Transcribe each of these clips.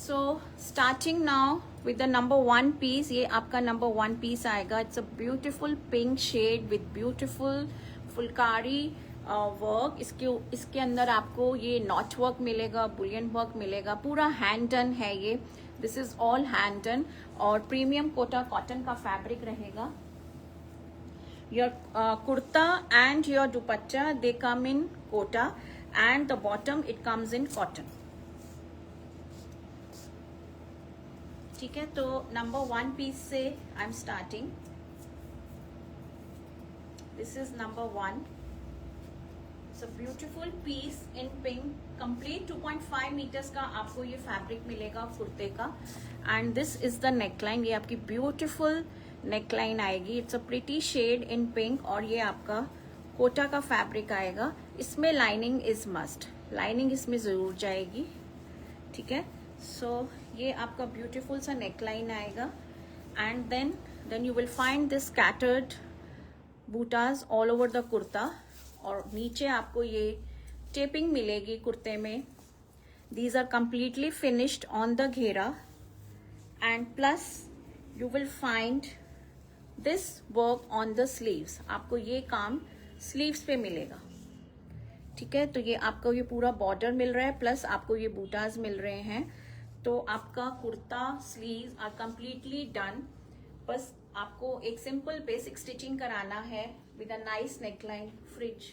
So starting now with the number 1 piece. ये आपका number 1 piece आएगा. It's a beautiful pink shade with beautiful phulkari work. इसके अंदर आपको ये नॉट वर्क मिलेगा, बुलियन वर्क मिलेगा. पूरा हैंड डन है ये. This is all hand done और प्रीमियम कोटा कॉटन का फैब्रिक रहेगा. Your kurta and your dupatta, they come in kota, and the bottom it comes in cotton. ठीक है, तो नंबर 1 पीस से I am starting. This is number 1. It's a beautiful piece in pink. Complete 2.5 metres का आपको ये fabric मिलेगा कुर्ते का. And this is the neckline. ये आपकी ब्यूटिफुल नेकलाइन आएगी. It's a pretty shade in pink और ये आपका कोटा का फैब्रिक आएगा. इसमें लाइनिंग इज मस्ट. लाइनिंग इसमें जरूर जाएगी. ठीक है, सो ये आपका ब्यूटीफुल सा नेकलाइन आएगा. And then you will find this scattered butas all over the kurta. और नीचे आपको ये टेपिंग मिलेगी कुर्ते में. These are completely finished on the ghera. And plus you will find this work on the sleeves. आपको ये काम स्लीव्स पे मिलेगा. ठीक है, तो ये आपको ये पूरा बॉर्डर मिल रहा है, प्लस आपको ये बूटाज मिल रहे हैं. तो आपका kurta sleeves are completely done. बस आपको एक सिंपल बेसिक स्टिचिंग कराना है विद अ नाइस नेकलाइन. फ्रिज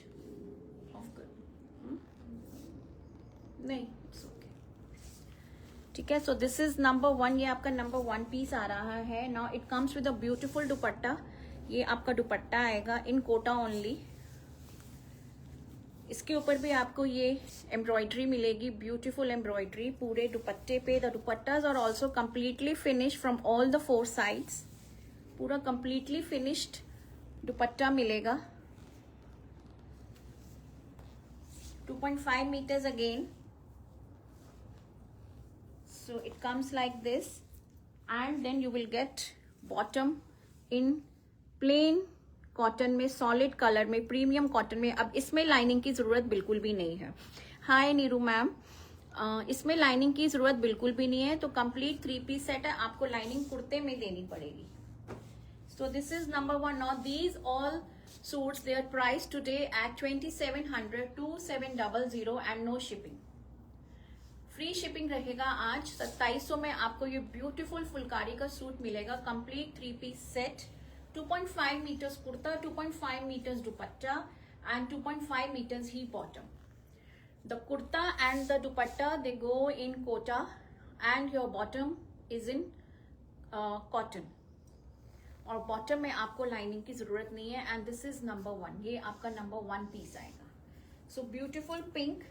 ऑफ कर नहीं, इट्स ओके. ठीक है, सो दिस इज नंबर 1. ये आपका नंबर 1 पीस आ रहा है. Now it comes with a beautiful दुपट्टा. ये आपका दुपट्टा आएगा इन कोटा ओनली. इसके ऊपर भी आपको ये एम्ब्रॉयडरी मिलेगी, ब्यूटीफुल एम्ब्रॉयडरी पूरे दुपट्टे पे. The dupattas are also completely finished from all the 4 sides. पूरा कंप्लीटली फिनिश्ड दुपट्टा मिलेगा. 2.5 meters again. So it comes like this, and then you will get bottom in plain cotton में, सॉलिड कलर में, premium cotton में. अब इसमें lining की जरूरत बिल्कुल भी नहीं है. हाय नीरू मैम, इसमें लाइनिंग की जरूरत बिल्कुल भी नहीं है. तो कंप्लीट 3 पीस सेट है. आपको लाइनिंग कुर्ते में देनी पड़ेगी. So this is number 1. Now these all suits their price today at 2700 2700 and no shipping. Free shipping रहेगा आज. 2700 में आपको ये ब्यूटीफुल फुलकारी का सूट मिलेगा. Complete 3 piece set. 2.5 meters kurta, 2.5 meters dupatta, and 2.5 meters ही bottom. The kurta and the dupatta, they go in kota, and your bottom is in cotton. और bottom में आपको lining की जरूरत नहीं है. And this is number 1. ये आपका number 1 piece आएगा. So beautiful pink.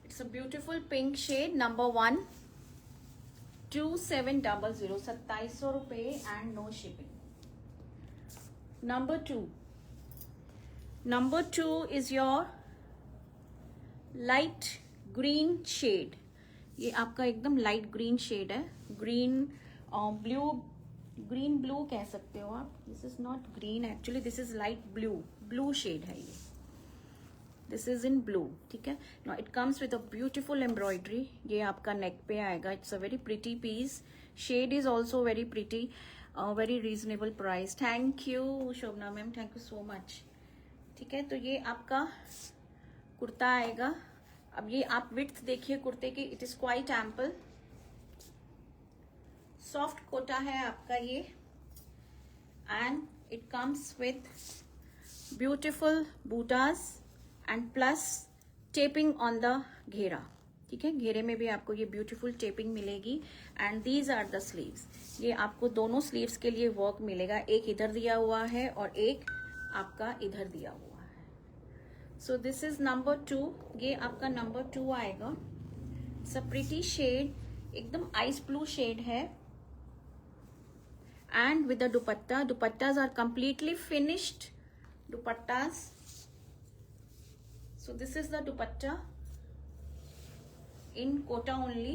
It's a beautiful pink shade. Number 1. 2700, 2700 रुपए and no shipping. Number 2. Number 2 is your light green shade. ये आपका एकदम लाइट ग्रीन शेड है. ग्रीन ब्लू, ग्रीन ब्लू कह सकते हो आप. This is not green actually, this is light blue. Blue shade है ये. This is in blue. ठीक है, now it comes with a beautiful embroidery. ये आपका नेक पे आएगा. It's a very pretty piece. Shade is also very pretty. Very reasonable price. Thank you Shobhana ma'am, thank you so much. ठीक है, तो ये आपका कुर्ता आएगा. अब ये आप विड्थ देखिए कुर्ते की. It is quite ample. Soft kota है आपका ये. And it comes with beautiful butas and plus taping on the ghera. ठीक है, घेरे में भी आपको ये ब्यूटीफुल टेपिंग मिलेगी. And these are the sleeves. ये आपको दोनों स्लीव्स के लिए वर्क मिलेगा. एक इधर दिया हुआ है और एक आपका इधर दिया हुआ है. So this is number 2. ये आपका नंबर 2 आएगा. इट्स अ प्रिटी शेड, एकदम आइस ब्लू शेड है. And with the dupatta. Dupattas are completely finished dupattas. So this is the dupatta in kota only,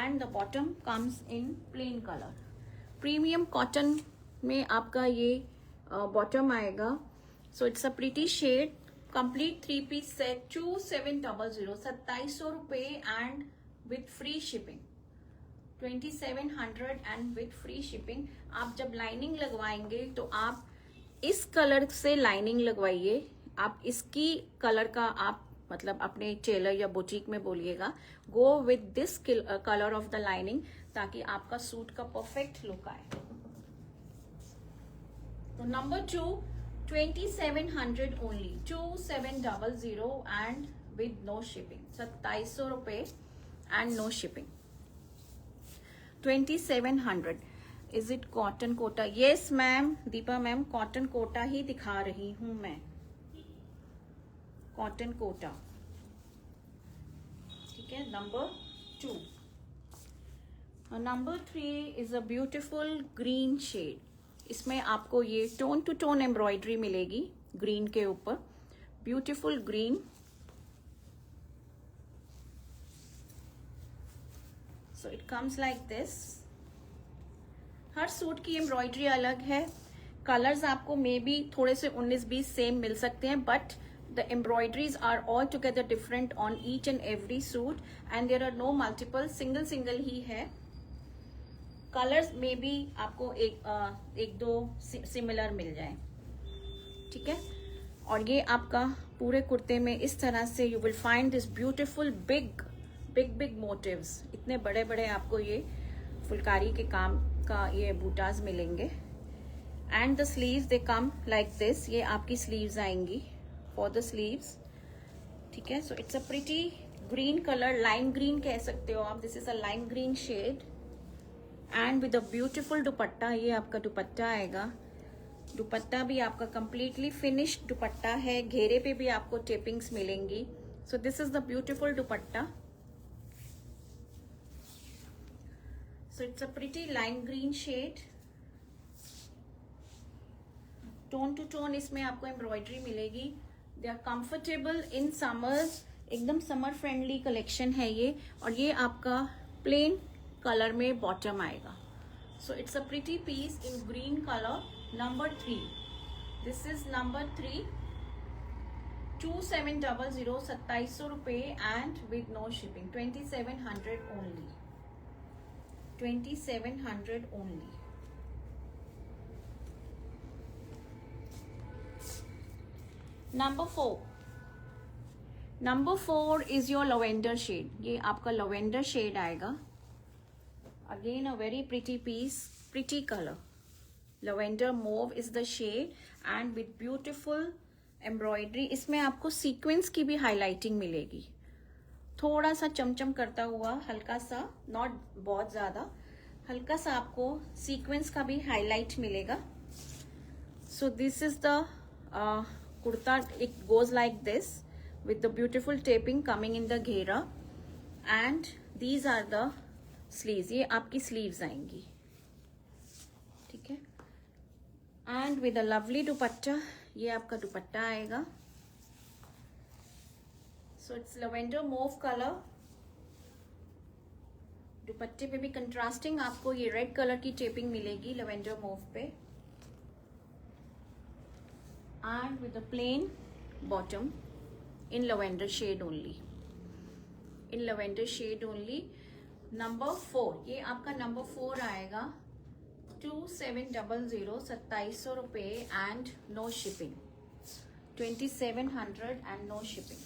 and the bottom comes in plain color. Premium cotton में आपका ये bottom आएगा. So it's a pretty shade. Complete 3 piece set 2700 2700 रुपए and with free shipping 2700 and with free shipping. आप जब lining लगवाएंगे तो आप इस कलर से लाइनिंग लगवाइए। आप इसकी कलर का आप मतलब अपने टेलर या बुटीक में बोलिएगा go with this colour of the lining, ताकि आपका सूट का परफेक्ट लुक आए। तो number 2 2700 only 2700 and with no shipping 2700 रुपए and no shipping 2700। Is it cotton kota? Yes ma'am, Deepa ma'am cotton kota ही दिखा रही हूं मैं, कॉटन कोटा। ठीक है, number 2। Number 3 is a beautiful green shade. इसमें आपको ये टोन टू टोन एम्ब्रॉयडरी मिलेगी ग्रीन के ऊपर, beautiful green. So it comes like this. Her suit की एम्ब्रॉयडरी अलग है। कलर्स आपको मे बी थोड़े से 19-20 सेम मिल सकते हैं, but the embroideries are all together different on each and every suit and there are no multiple, single ही है। Colours में भी आपको एक दो सिमिलर मिल जाए। ठीक है, और ये आपका पूरे कुर्ते में इस तरह से you will find this beautiful big motifs. इतने बड़े बड़े आपको ये फुलकारी के काम का ये बूटाज मिलेंगे। And the sleeves they come like this. ये आपकी स्लीव्स आएंगी फॉर द स्लीव्स। ठीक है, so it's a pretty green colour, lime green कह सकते हो आप। This is a lime green shade and with a beautiful dupatta. ये आपका दुपट्टा आएगा। दुपट्टा भी आपका कंप्लीटली फिनिश्ड दुपट्टा है। घेरे पे भी आपको टेपिंग्स मिलेंगी। So this is the beautiful dupatta. So it's a pretty lime green shade. Tone to tone इसमें आपको एम्ब्रॉयडरी मिलेगी। They are comfortable in summers, एकदम समर फ्रेंडली कलेक्शन है ये। और ये आपका प्लेन कलर में बॉटम आएगा। So it's a pretty piece in green colour. Number 3, this is number 3 2700 2700 रुपए and with no shipping 2700 only 2700 only. Number 4 is your lavender shade. ये आपका लवेंडर शेड आएगा। Again a very pretty piece, pretty colour. Lavender mauve is the shade and with beautiful embroidery. इसमें आपको sequence की भी highlighting मिलेगी, थोड़ा सा चमचम करता हुआ, हल्का सा, नॉट बहुत ज्यादा, हल्का सा आपको सीक्वेंस का भी हाईलाइट मिलेगा। सो this is the kurta. It goes like this with the beautiful taping coming in the घेरा and these are the sleeves. ये आपकी sleeves आएंगी। ठीक है, and with a lovely दुपट्टा। ये आपका दुपट्टा आएगा। so it's lavender mauve color। दुपट्टे पे भी कंट्रास्टिंग आपको ये रेड कलर की टेपिंग मिलेगी lavender mauve पे, and with a plain bottom in lavender shade only, in lavender shade only। Number 4, ये आपका नंबर 4 आएगा 2700 2700 रुपए and no shipping 2700 and no shipping.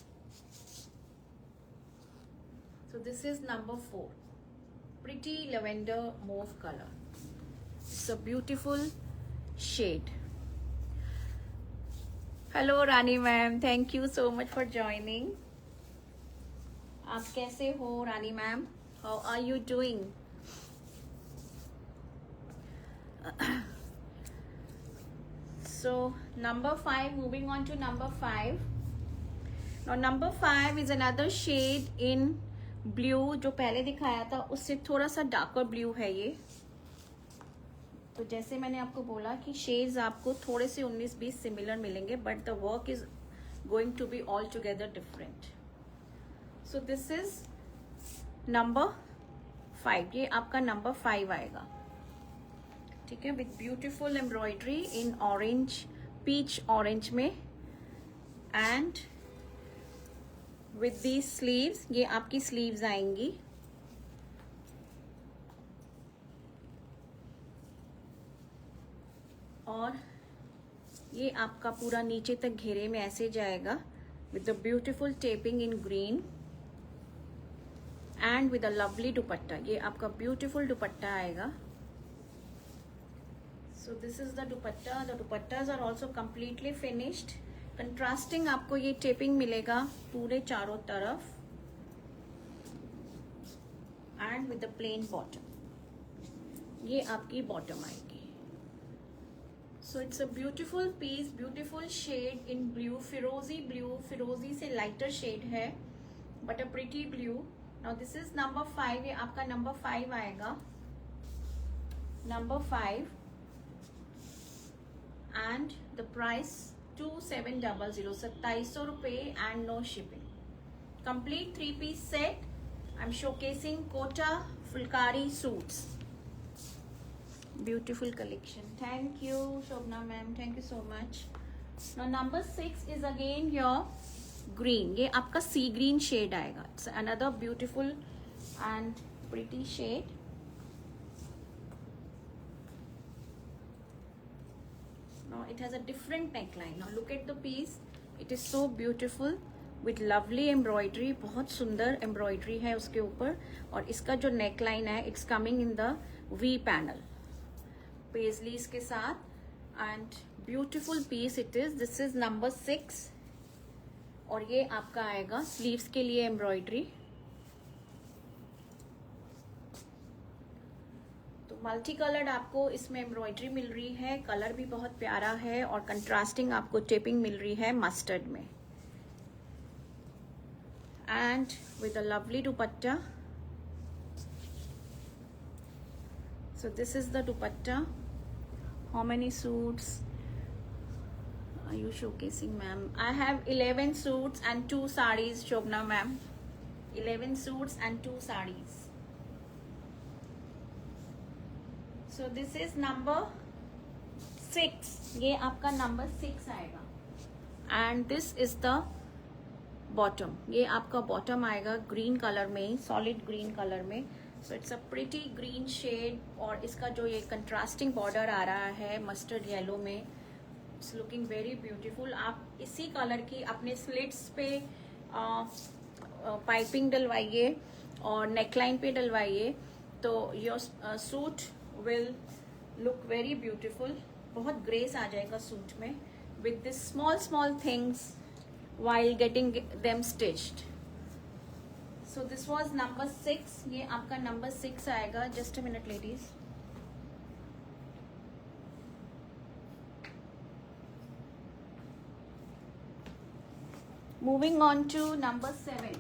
so this is number 4, pretty lavender mauve color. It's a beautiful shade। Hello Rani ma'am, thank you so much for joining. आप कैसे हो Rani ma'am? How are you doing? So number 5, moving on to number 5। Now number 5 is another shade in blue. जो पहले दिखाया था उससे थोड़ा सा डार्कर ब्लू है ये। तो जैसे मैंने आपको बोला कि शेड्स आपको थोड़े से 19-20 सिमिलर मिलेंगे, but the work is going to be all together different. So this is number 5। ये आपका नंबर 5 आएगा। ठीक है, with beautiful embroidery in orange, peach orange में एंड विद दी स्लीव्स, ये आपकी स्लीव्स आएंगी। और ये आपका पूरा नीचे तक घेरे में ऐसे जाएगा with the beautiful taping in green and with a lovely dupatta. ये आपका ब्यूटिफुल दुपट्टा आएगा। So this is the dupatta. The dupattas are also completely finished. Contrasting आपको ये टेपिंग मिलेगा पूरे चारों तरफ and with the plain bottom. ये आपकी बॉटम आएगी। So it's a beautiful piece, beautiful shade in blue, फिरोजी ब्लू, फिरोजी से लाइटर शेड है but a pretty blue. Now this is number 5, ये आपका नंबर 5 आएगा, नंबर 5 एंड द प्राइस 2700, 2700 रुपये and no shipping. Complete 3-piece set. I am showcasing Kota phulkari suits. Beautiful collection. Thank you Shobna ma'am, thank you so much. Now number 6 is again your green. ये आपका sea green shade आएगा. It's another beautiful and pretty shade. Now it has a different neckline. Now look at the piece. It is so beautiful with lovely embroidery. बहुत सुंदर embroidery है उसके ऊपर। और इसका जो neckline है, it's coming in the V panel. Paisleys के साथ and beautiful piece it is. This is number 6 और ये आपका आएगा स्लीव्स के लिए एम्ब्रॉयडरी। तो मल्टी कलर्ड आपको इसमें एम्ब्रॉयडरी मिल रही है, कलर भी बहुत प्यारा है और कंट्रास्टिंग आपको टेपिंग मिल रही है मस्टर्ड में and with a lovely dupatta. So this is the dupatta. How many suits are you showcasing ma'am? I have 11 suits and 2 sarees Shobna ma'am. 11 suits and 2 sarees. So this is number 6. ये आपका number 6 आएगा and this is the bottom. ये आपका bottom आएगा green color में, solid green color में। So it's a pretty green shade और इसका जो ये कंट्रास्टिंग बॉर्डर आ रहा है मस्टर्ड येलो में, इट्स लुकिंग वेरी ब्यूटीफुल। आप इसी कलर की अपने स्लिट्स पे पाइपिंग डलवाइए और नेकलाइन पे डलवाइए तो your suit will look very beautiful. बहुत ग्रेस आ जाएगा सूट में with this small small things while getting them stitched. So this was number 6. ये आपका number 6 आएगा। Just a minute ladies. Moving on to number 7.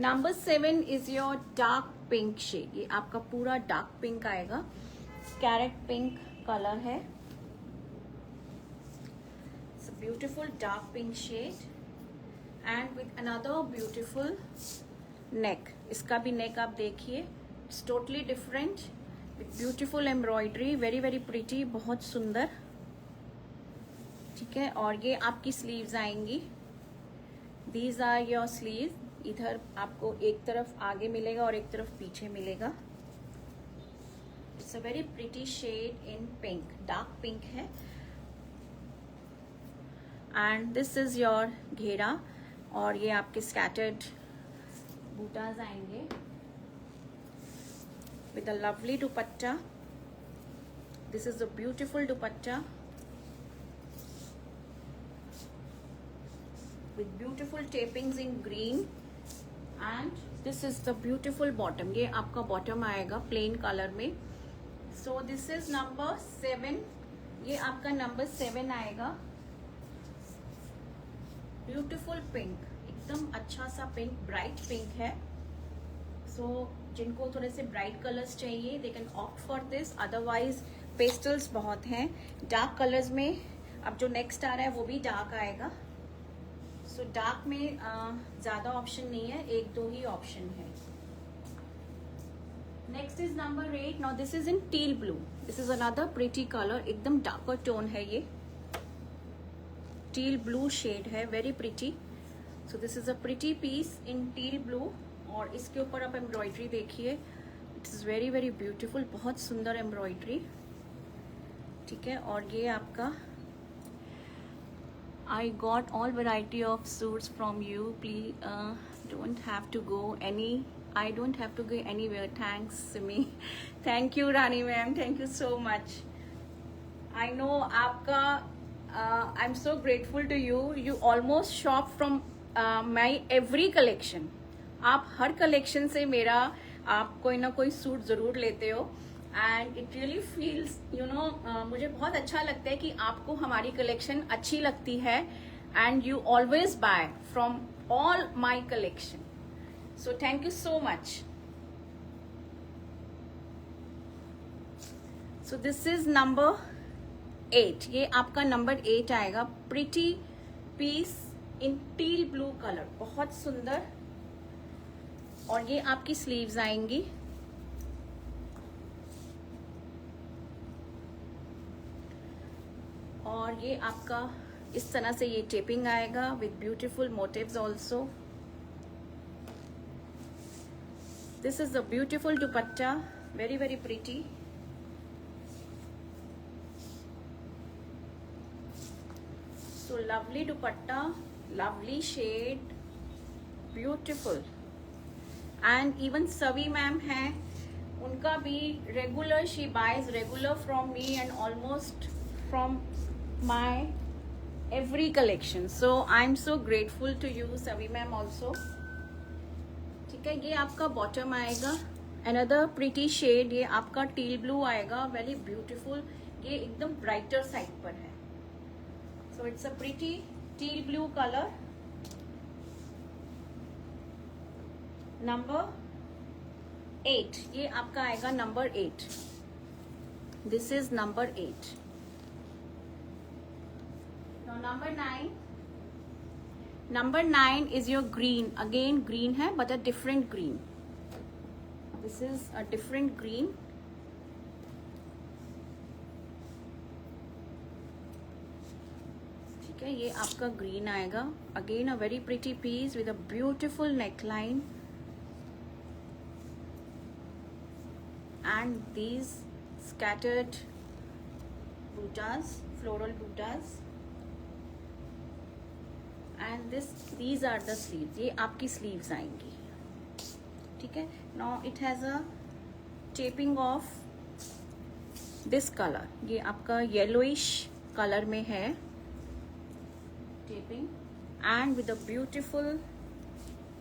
Number 7 is your dark pink shade. ये आपका पूरा dark pink आएगा, carrot pink color है। It's a beautiful dark pink shade and with another beautiful नेक। इसका भी नेक आप देखिए, it's totally different with beautiful embroidery, very very pretty, बहुत सुंदर। ठीक है, और ये आपकी स्लीव्स आएंगी। These are your sleeve. इधर आपको एक तरफ आगे मिलेगा और एक तरफ पीछे मिलेगा। It's a very pretty shade in pink, dark pink है and this is your ghera और ये आपके स्कैटर्ड बूटाज आएंगे with a lovely dupatta. This is a beautiful dupatta with beautiful tapings in green and this is the beautiful bottom. ये आपका bottom आएगा plain color में। So this is number 7. ये आपका number 7 आएगा। Beautiful pink, एकदम अच्छा सा पिंक, ब्राइट पिंक है। सो जिनको थोड़े से ब्राइट कलर्स चाहिए they can opt for this, otherwise pastels बहुत हैं डार्क कलर्स में। अब जो नेक्स्ट आ रहा है वो भी डार्क आएगा। सो डार्क में ज़्यादा ऑप्शन नहीं है, 1-2 ही ऑप्शन है। Next is number 8. Now this is in teal blue. This is another pretty colour, एकदम डार्कर टोन है ये। टील ब्लू शेड है, very pretty. So this is a pretty piece in teal blue. और इसके ऊपर आप embroidery देखिए, it is very very beautiful, बहुत सुंदर एम्ब्रॉयडरी. ठीक है, और ये आपका I got all variety of suits from you. Please don't have to go any. I don't have to go anywhere. Thanks, Simi. Thank you, Rani ma'am. Thank you so much. I know आपका I'm so grateful to you. You almost shop from my every collection. आप हर collection से मेरा आप कोई ना कोई suit ज़रूर लेते हो. एंड इट रियली फील्स मुझे बहुत अच्छा लगता है कि आपको हमारी कलेक्शन अच्छी लगती है. And you always buy from all my collection. So thank you so much. So this is number 8. ये आपका नंबर 8 आएगा. Pretty piece in teal blue colour, बहुत सुंदर. और ये आपकी स्लीव्स आएंगी. और ये आपका इस तरह से ये टेपिंग आएगा with beautiful motifs also. This is a beautiful dupatta, very very pretty. So lovely dupatta, lovely shade, beautiful. And even Savi ma'am है, उनका भी regular, she buys regular from me and almost from my every collection. So I'm so grateful to you, Savi ma'am also. ठीक है, ये आपका bottom आएगा. Another pretty shade, ये आपका टील ब्लू आएगा, वेरी ब्यूटीफुल. ये एकदम ब्राइटर साइड पर है. So it's a pretty teal blue color. Number 8, ये आपका आएगा number 8. This is number 8. Now number 9. Number 9 is your green. Again green है, but a different green. This is a different green. ठीक है, ये आपका green आएगा. Again a very pretty piece with a beautiful neckline. And these scattered buttas, floral buttas. And these are the sleeves. ये आपकी sleeves आएंगी. ठीक है. Now it has a taping of this color. ये आपका yellowish color में है taping, and with a beautiful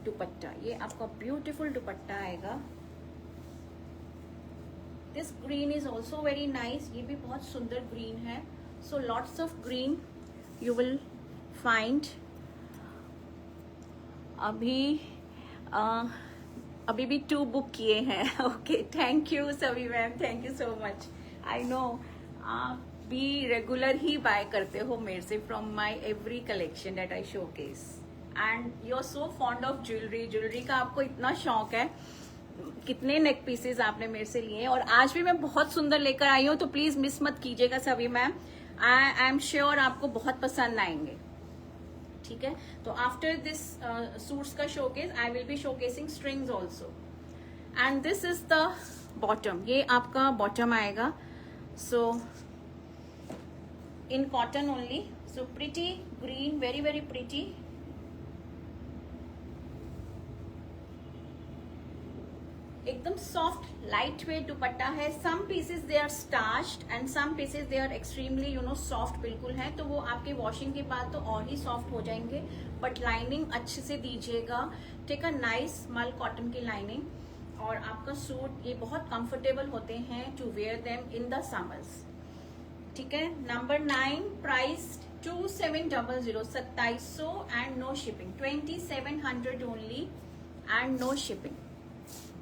दुपट्टा. ये आपका beautiful दुपट्टा आएगा. This green is also very nice. ये भी बहुत सुंदर green है. So lots of green you will find. अभी भी 2 बुक किए हैं. ओके, थैंक यू सभी ma'am, thank you so much. I know आप भी रेगुलर ही बाय करते हो मेरे से from my every collection that I showcase. And you are so fond of jewellery का आपको इतना शौक है. कितने नेक पीसेस आपने मेरे से लिए, और आज भी मैं बहुत सुंदर लेकर आई हूँ. तो प्लीज मिस मत कीजिएगा सभी मैम. आई एम श्योर आपको बहुत पसंद आएंगे. ठीक है, तो आफ्टर दिस सूट्स का showcase I will be showcasing strings also. And this is the bottom. ये आपका बॉटम आएगा. So in cotton only. So pretty green, very very pretty. एकदम सॉफ्ट लाइट वेट दुपट्टा है. Some pieces they are starched and some pieces they are extremely soft बिल्कुल है. तो वो आपके वॉशिंग के बाद तो और ही सॉफ्ट हो जाएंगे. बट लाइनिंग अच्छे से दीजिएगा. Take a nice mul cotton की लाइनिंग. और आपका सूट ये बहुत कंफर्टेबल होते हैं to wear them in the summers. ठीक है. Number 9 price 2700, 2700 and no shipping. 2700 only and no shipping.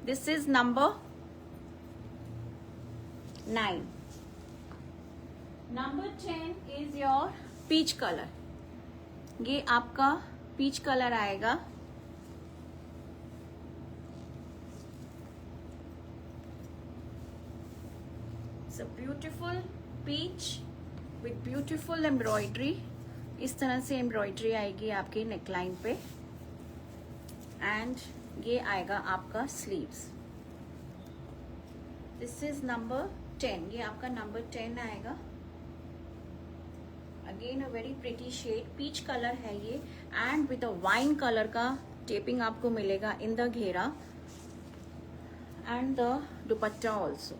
This is number 9. Number 10 is your peach color. ये आपका peach color आएगा. It's a beautiful peach with beautiful embroidery. इस तरह से embroidery आएगी आपके नेकलाइन पे एंड ये आएगा आपका स्लीव्स। दिस इज नंबर 10, ये आपका नंबर 10 आएगा। Again a very pretty shade, peach colour है ये and with a wine colour का टेपिंग आपको मिलेगा in the ghera and the dupatta also.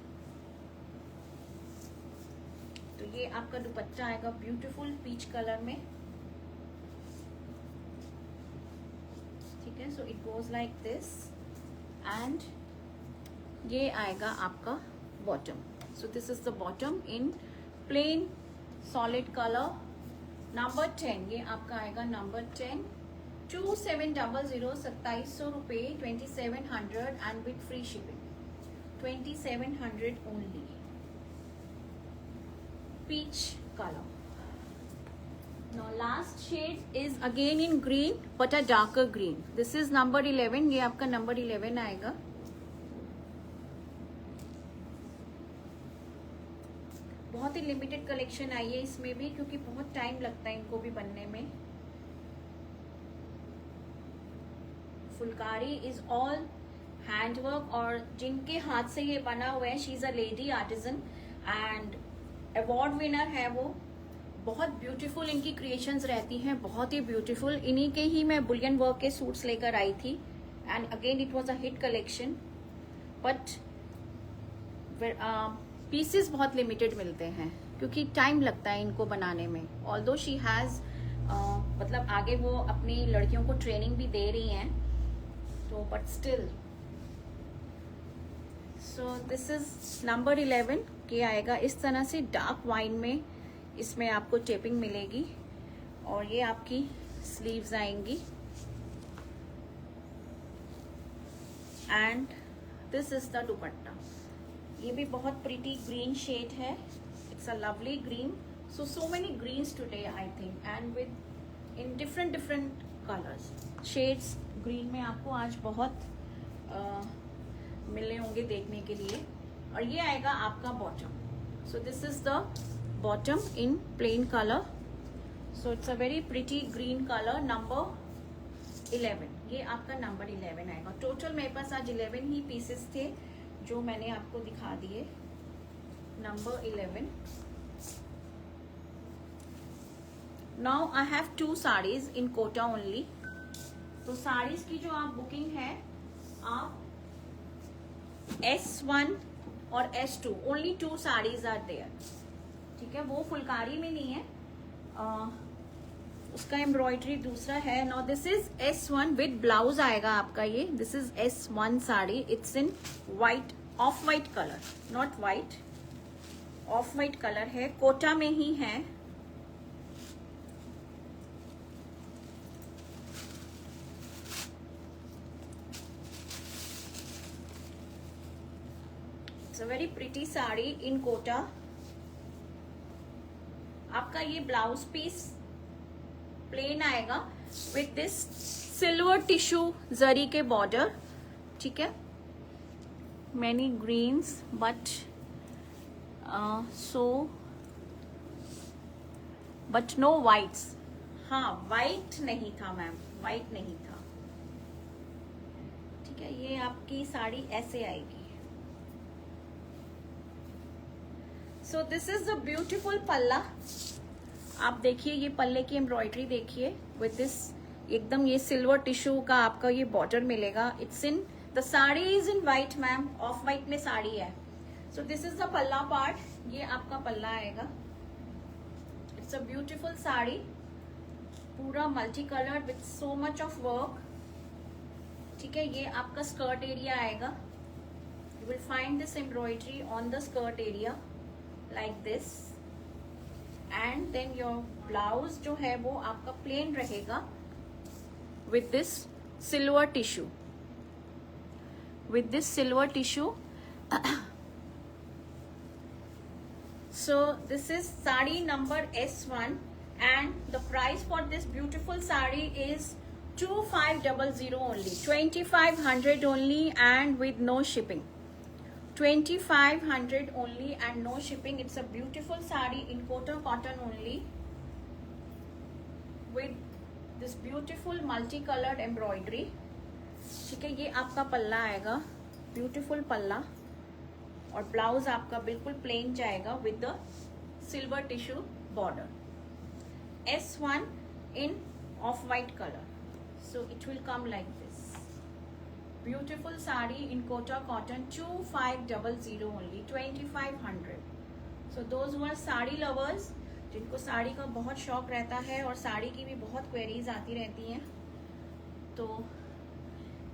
तो ये आपका दुपट्टा आएगा ब्यूटीफुल पीच कलर में, ठीक है। So it goes like this and ये आएगा आपका bottom. So this is the bottom in plane solid colour number 10, ये आपका आएगा नंबर 10। 2700, 2700 रुपये, 2700 and with free shipping, 2700 only. Peach colour. Now last shade is again in green but a darker green. This is number 11, ये आपका number 11 आएगा। बहुत ही limited collection आई है इसमें भी, क्योंकि बहुत टाइम लगता है इनको भी बनने में। फुलकारी इज ऑल हैंडवर्क, और जिनके हाथ से ये बना हुआ है, she is a lady artisan and award winner है वो। बहुत ब्यूटीफुल इनकी क्रिएशंस रहती हैं, बहुत ही ब्यूटीफुल। इन्हीं के ही मैं बुलियन वर्क के सूट्स लेकर आई थी and again it was a hit collection, but pieces बहुत लिमिटेड मिलते हैं क्योंकि टाइम लगता है इनको बनाने में। ऑल्दो शी हैज मतलब आगे वो अपनी लड़कियों को ट्रेनिंग भी दे रही हैं, तो but still. So this is number 11, ये आएगा इस तरह से डार्क वाइन में, इसमें आपको टेपिंग मिलेगी और ये आपकी स्लीव्स आएंगी and this is the dupatta. ये भी बहुत प्रिटी ग्रीन शेड है, it's a lovely green. So many greens today I think and with in different colours shades. Green में आपको आज बहुत मिलने होंगे देखने के लिए। और ये आएगा आपका bottom. So this is the bottom in plain colour. So it's a very pretty green colour, number 11, ये आपका नंबर 11 आएगा। टोटल मेरे पास आज 11 ही पीसेस थे जो मैंने आपको दिखा दिए, number 11। Now I have 2 saris in Kota only. तो साड़ीज की जो आप बुकिंग है, आप S1 और S2, only 2 saris are there, ठीक है। वो फुलकारी में नहीं है, उसका एम्ब्रॉयडरी दूसरा है। Now this is S1 with blouse आएगा आपका ये। This is S1 sari, it's in white, off white colour, not white, off white colour है, कोटा में ही है। It's a very pretty sari in kota. आपका ये ब्लाउज पीस प्लेन आएगा with this silver tissue zari के बॉर्डर, ठीक है। Many greens but but no whites. हाँ, वाइट नहीं था मैम, वाइट नहीं था, ठीक है। ये आपकी साड़ी ऐसे आएगी। सो दिस इज द ब्यूटीफुल पल्ला। आप देखिए ये पल्ले की एम्ब्रॉयडरी देखिए विद दिस, एकदम ये सिल्वर टिश्यू का आपका ये बॉर्डर मिलेगा। It's in the sari is in white ma'am, off white में साड़ी है। So this is the palla part, ये आपका पल्ला आएगा। इट्स अ ब्यूटीफुल साड़ी, पूरा multi colour with so much of work, ठीक है। ये आपका स्कर्ट एरिया आएगा। You will find this embroidery on the skirt area like this and then your blouse जो है वो आपका प्लेन रहेगा with this silver tissue, with this silver tissue. So this is sari number S1 and the price for this beautiful sari is 2500 only, 2500 only and with no shipping, 2500 only and no shipping. It's a beautiful sari in cotton only. With this beautiful multi coloured embroidery. ठीक है, ये आपका पल्ला आएगा, beautiful पल्ला, और blouse आपका बिल्कुल प्लेन जाएगा with the silver tissue border. S1 in off-white color, so it will come like this. Beautiful sari in Kota cotton, 2500 only, 2500. So those who are sari lovers, जिनको साड़ी का बहुत शौक रहता है और साड़ी की भी बहुत क्वेरीज आती रहती हैं, तो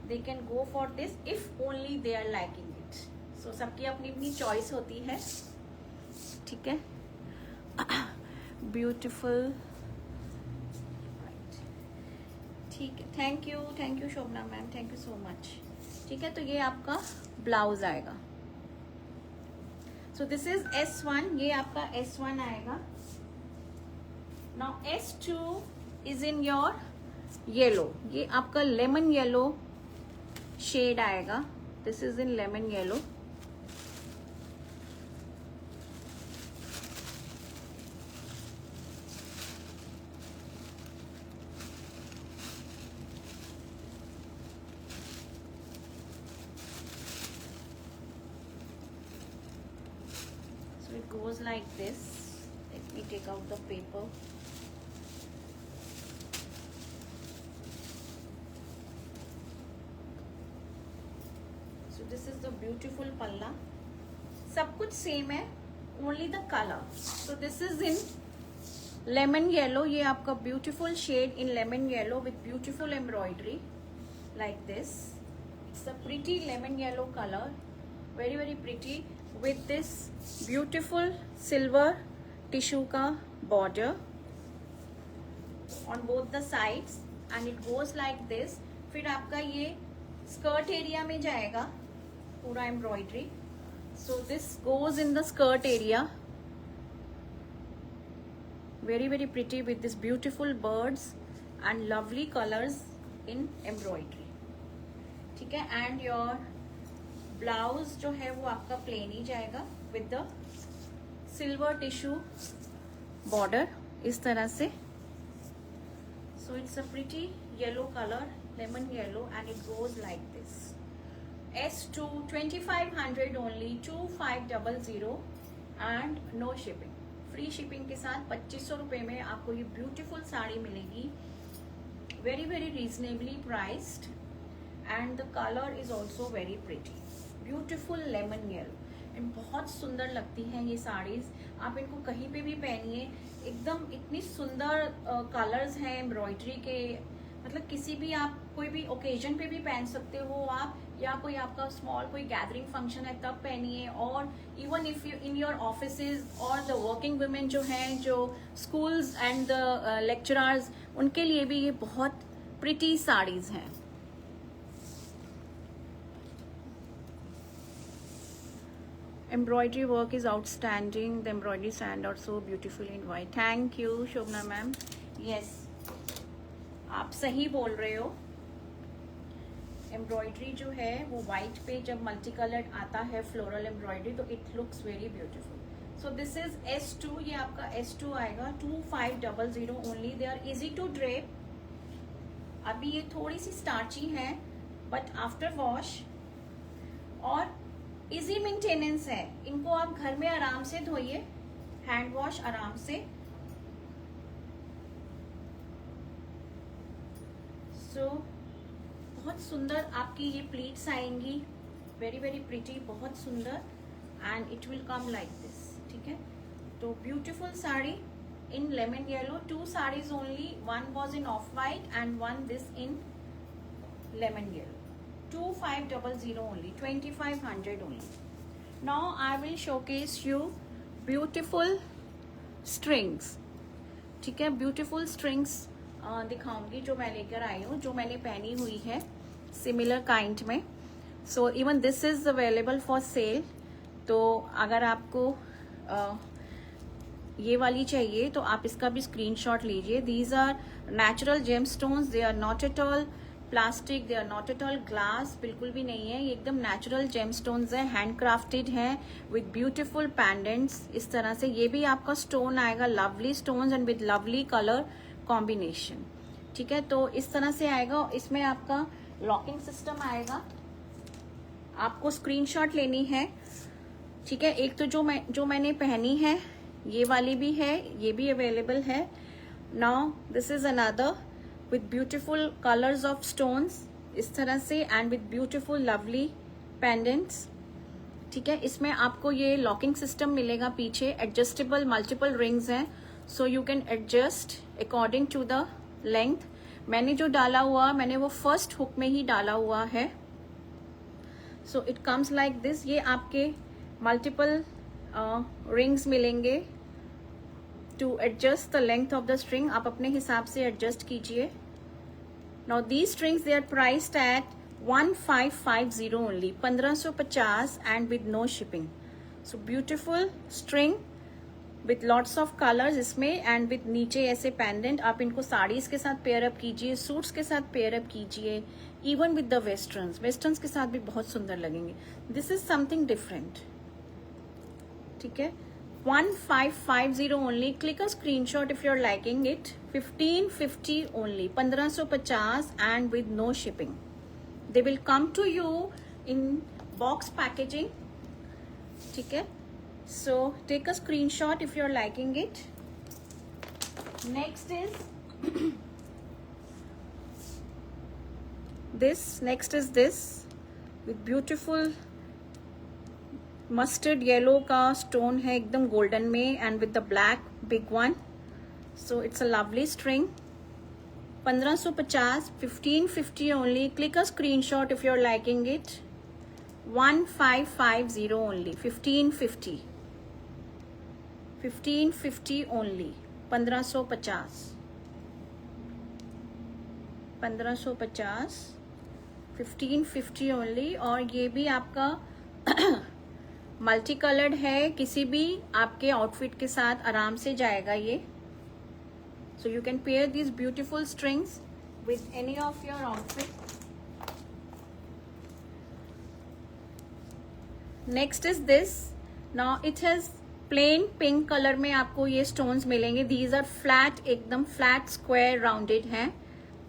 they can go for this if only they are liking it. So सबकी अपनी अपनी चॉइस होती है। ठीक है, ब्यूटीफुल। ठीक है, thank you Shobhana ma'am, thank you so much. ठीक है, तो ये आपका ब्लाउज आएगा। सो दिस इज S1, ये आपका S1 आएगा। Now S2 is in your yellow, ये आपका लेमन येलो शेड आएगा। This is in lemon yellow. It goes like this. Let me take out the paper. So this is the beautiful palla. सब कुछ same है, only the color. So this is in lemon yellow. ये आपका beautiful shade in lemon yellow with beautiful embroidery like this. It's a pretty lemon yellow color, very very pretty, with this beautiful silver tissue का border on both the sides, and it goes like this. फिर आपका ये skirt area में जाएगा पूरा embroidery. So this goes in the skirt area, very very pretty with this beautiful birds and lovely colors in embroidery. ठीक है, and your blouse जो है वो आपका प्लेन ही जाएगा with the silver tissue border इस तरह से। So it's a pretty yellow colour, lemon yellow, and it goes like this. S2 2500 only, 2500 and no shipping, free shipping के साथ 2500 रुपये में आपको ये ब्यूटीफुल साड़ी मिलेगी, very very reasonably priced, and the colour is also very pretty, beautiful lemon yellow, and बहुत सुंदर लगती हैं ये साड़ीज। आप इनको कहीं पे भी पहनिए, एकदम इतनी सुंदर कलर्स हैं एम्ब्रॉयडरी के, मतलब किसी भी आप कोई भी ओकेजन पे भी पहन सकते हो आप, या कोई आपका स्मॉल कोई गैदरिंग फंक्शन है तब पहनिए, और even if you in your offices और द वर्किंग वुमेन जो हैं, जो स्कूल्स एंड द लेक्चरर्स, उनके लिए भी ये बहुत प्रिटी साड़ीज हैं। Embroidery work is outstanding. The embroidery stand are so beautiful in white. Thank you, Shobna ma'am. Yes, आप सही बोल रहे हो। एम्ब्रॉयडरी जो है वो व्हाइट पे जब मल्टी कलर्ड आता है फ्लोरल एम्ब्रॉयडरी, तो it looks very beautiful. So this is S2, ये आपका S2 आएगा, 2500 only. They are easy to drape. अभी ये थोड़ी सी स्टार्ची है, बट आफ्टर वॉश और इजी मेंटेनेंस है, इनको आप घर में आराम से धोइए, हैंड वॉश आराम से। सो बहुत सुंदर आपकी ये प्लीट्स आएंगी, वेरी वेरी प्रिटी, बहुत सुंदर, and it will come like this. ठीक है, तो beautiful sari in lemon yellow, 2 sarees only, one was in off white and one this in lemon yellow, 2500 only, 2500 only. Now I will showcase you beautiful strings. ठीक है, beautiful strings दिखाऊंगी जो मैं लेकर आई हूँ, जो मैंने पहनी हुई है सिमिलर काइंड में। So even this is available for sale. तो अगर आपको ये वाली चाहिए तो आप इसका भी स्क्रीनशॉट लीजिए। These are natural gemstones, they are not at all plastic, they are not at all glass, बिल्कुल भी नहीं है, ये एकदम नेचुरल जेमस्टोन्स हैं, हैंड क्राफ्टेड हैं विद ब्यूटीफुल पेंडेंट्स। इस तरह से ये भी आपका स्टोन आएगा, lovely stones and with lovely colour, combination, ठीक है। तो इस तरह से आएगा, इसमें आपका लॉकिंग सिस्टम आएगा, आपको स्क्रीनशॉट लेनी है, ठीक है। एक तो जो मैंने पहनी है ये वाली भी है, ये भी अवेलेबल है। Now this is another with beautiful colours of stones इस तरह से and with beautiful lovely pendants, ठीक है। इसमें आपको ये लॉकिंग सिस्टम मिलेगा, पीछे एडजस्टेबल मल्टीपल रिंग्स हैं, so you can adjust according to the length. मैंने जो डाला हुआ, मैंने वो फर्स्ट हुक में ही डाला हुआ है। So it comes like this. ये आपके मल्टीपल रिंग्स मिलेंगे to adjust the length of the string, आप अपने हिसाब से एडजस्ट कीजिए। Now these strings they are priced at 1550 only, 1550 and with no shipping. So beautiful string with lots of colours इसमें and with नीचे ऐसे pendant. आप इनको साड़ीज के साथ पेयर अप कीजिए, सूट्स के साथ पेयर अप कीजिए, इवन विद द वेस्टर्न्स के साथ भी बहुत सुंदर लगेंगे। दिस इज समथिंग डिफरेंट, ठीक है। 1550 only, click a screenshot if you are liking it. 1550 only, 1550 and with no shipping. They will come to you in box packaging, ठीक है। So take a screenshot if you are liking it. Next is this with beautiful mustard yellow का stone है, एकदम golden में and with the black big one. So it's a lovely string. 1550, 1550 only, click a screenshot if you are liking it. 1550 only, 1550, 1550 only, 1550, 1550, 1550 only. और ये भी आपका multi coloured है, किसी भी आपके आउटफिट के साथ आराम से जाएगा ये। So you can pair these beautiful strings with any of your outfit. Next is this. Now it has plain pink colour में आपको ये स्टोन्स मिलेंगे। दीज आर फ्लैट, एकदम फ्लैट स्क्वायर राउंडेड हैं।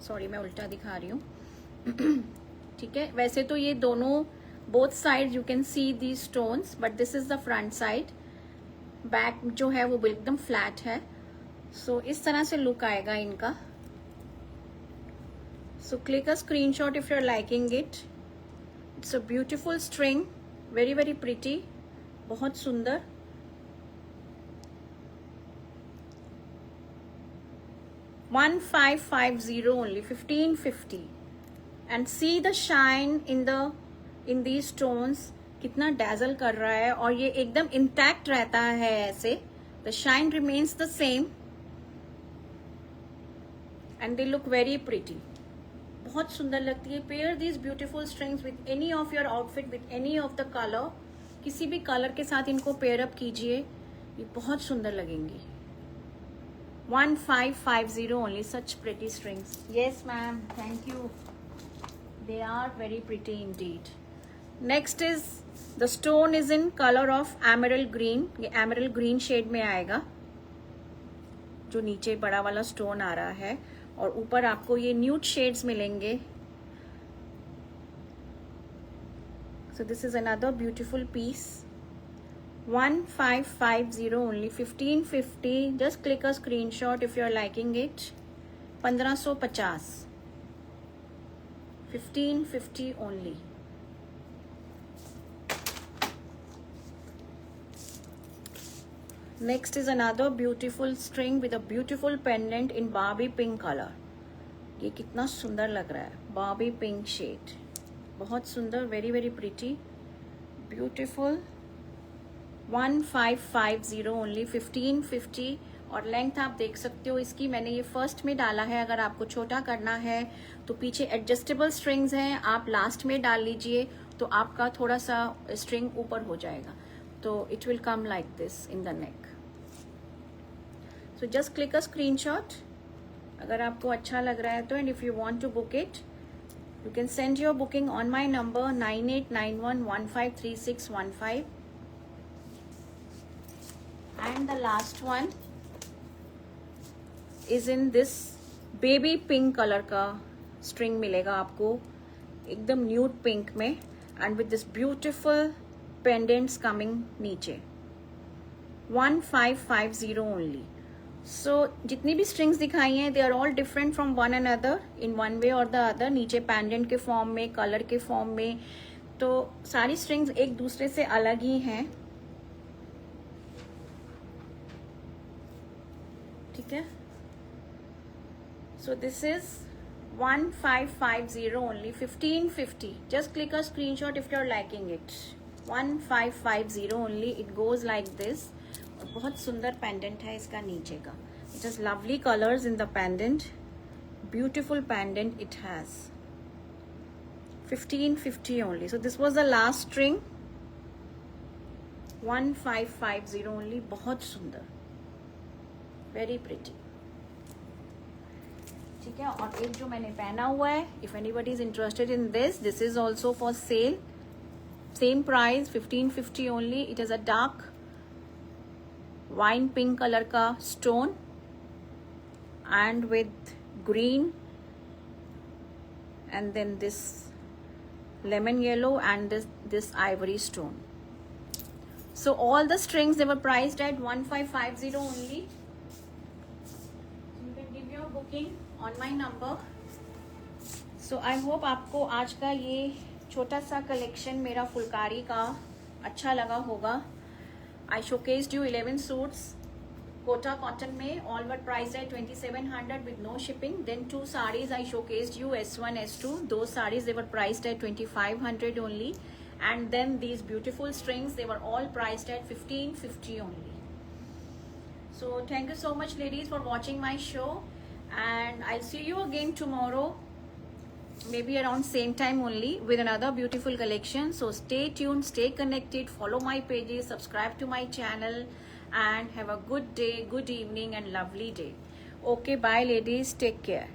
सॉरी मैं उल्टा दिखा रही हूँ, ठीक है। वैसे तो ये दोनों both side you can see the stones, but this is the front side. Back जो है वो एकदम फ्लैट है। सो इस तरह से लुक आएगा इनका। So click a screenshot if you are liking it. It's a beautiful string, very very pretty, बहुत सुंदर। $1550 only, 1550 and see the shine in these stones, कितना dazzle कर रहा है। और ये एकदम intact रहता है ऐसे, the shine remains the same and they look very pretty, बहुत सुंदर लगती है। pair these beautiful strings with any of your outfit, with any of the color, किसी भी कलर के साथ इनको pair up कीजिए, ये बहुत सुंदर लगेंगी। 1550 only, such pretty strings. Yes ma'am, thank you, they are very pretty indeed. Next is the stone is in color of emerald green, ये emerald green shade में आएगा, जो नीचे बड़ा वाला स्टोन आ रहा है, और ऊपर आपको ये न्यूड शेड्स मिलेंगे। So this is another beautiful piece. 1550 only, 1550, just click a screenshot if you are liking it। 1550, 1550 only। Next is another beautiful string with a beautiful pendant in Barbie pink color। ये कितना सुंदर लग रहा है, Barbie pink shade, बहुत सुंदर, very very pretty, beautiful। 1550 only, 1550। और length आप देख सकते हो इसकी, मैंने ये फर्स्ट में डाला है। अगर आपको छोटा करना है तो पीछे एडजस्टेबल स्ट्रिंग्स हैं, आप लास्ट में डाल लीजिए तो आपका थोड़ा सा स्ट्रिंग ऊपर हो जाएगा। तो it will come like this in the neck. So just click a screenshot अगर आपको अच्छा लग रहा है तो, and if you want to book it you can send your booking on my number 9891153615। And the last one, is in this baby pink colour का string मिलेगा आपको, एकदम न्यूड पिंक में, and with this beautiful pendants coming नीचे. 1550 only. So जितनी भी strings दिखाई हैं, they are all different from one another in one way और द अदर. नीचे पेंडेंट के फॉर्म में, कलर के फॉर्म में, तो सारी स्ट्रिंग्स एक दूसरे से अलग ही हैं. ठीक है. So this is 1550 only, 1550. Just click a screenshot if you are liking it. 1550 only. It goes like this. और बहुत सुंदर पेंडेंट है इसका नीचे का. It has lovely colours in the pendant. Beautiful pendant it has. 1550 only. So this was the last string. 1550 only. बहुत सुंदर, very pretty. ठीक है. और एक जो मैंने पहना हुआ है, if anybody is interested in this, this is also for sale. Same price, 1550 only. It is a dark wine pink color का stone and with green and then this lemon yellow and this ivory stone. So all the strings, they were priced at 1550 only. You can give your booking on my number. So I hope आपको आज का ये छोटा सा collection मेरा फुलकारी का अच्छा लगा होगा. I showcased you 11 suits Kota cotton में, all were priced at 2700 with no shipping. Then 2 sarees I showcased you, S1 S2. Those sarees, they were priced at 2500 only. And then these beautiful strings, they were all priced at 1550 only. So thank you so much ladies for watching my show, and I'll see you again tomorrow, maybe around same time only, with another beautiful collection. So stay tuned, stay connected, follow my pages, subscribe to my channel, and have a good day, good evening and lovely day. Okay, bye ladies, take care.